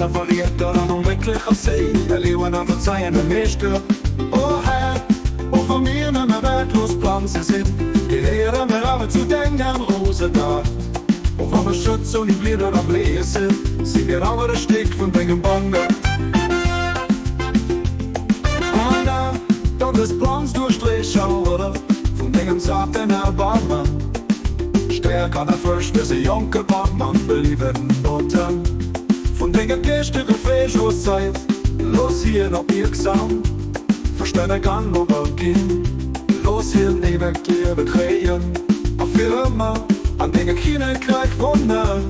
zijn verleerd door een onwettige zee. Er leeuwen aan verzeihen de meester. Oh Herr, of van mir naar mijn werkloos plan ze zit. Die leren mir alle zu denken aan roze dag. Of van mijn schutz und die Glieder am Lesen. Sie wir aber der Steg von wegen Bange. Und dann des Plans durchstreichen, oder? Von wegen Sachen erbarmen. Stärker der Fürste, sie Jonker Bartmann, belieben Noten. Von wegen gestern Fleischlos Zeit. Los hier noch wirksam. Verstände kann übergehen. Los hier neben dir betreten. Auf für immer. An dingen China krijg Wunder.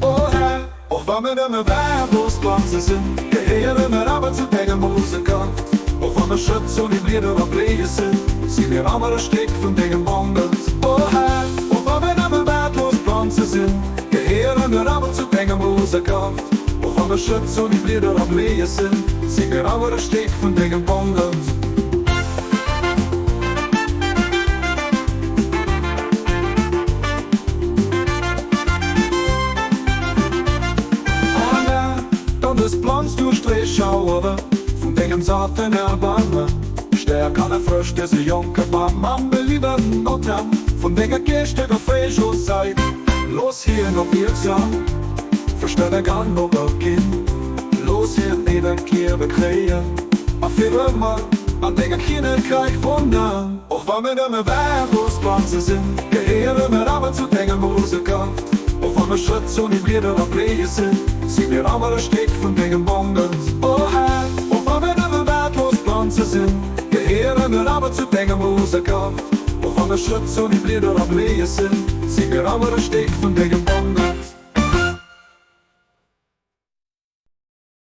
Oh Herr, auch wenn wir immer wehrlos Glanze sind. Gehören wir aber zu den Musikern. Auch wenn wir Schütze und die Lieder ablegen sind. Sie wir aber der Steg von den Wundern. Oh Herr, auch wenn wir immer wehrlos Glanze sind. Gehören wir aber zu den Musikern. Auch wenn wir Schütze und die Lieder ablegen sind. Sie wir aber der Steg von den Wundern. Des Plans durchstreichen, oder? Von wegen Sachen erbarmen. Stärker der Früchte, sie Jonker Bartmann, belieben Noten. Von wegen gestern Fleischlos Zeit. Los hier noch wirksam. Verstände kann übergehen. Los hier neben dir bekriegen. Auf für immer. An wegen China krijg Wunder. Auch wenn wir immer wehrlos Glanze sind. Gehören wir aber zu den Musikern. Auch wenn wir Schütze und die Lieder ablegen sind. Sie wir aber der Steg von wegen Wundern. Oh Herr, auch wenn wir immer wertlos Pflanzen sind. Gehören wir aber zu den Musikern. Auch wenn wir Schütze und die Lieder ablegen sind. Sie wir aber der Steg von wegen Wundern.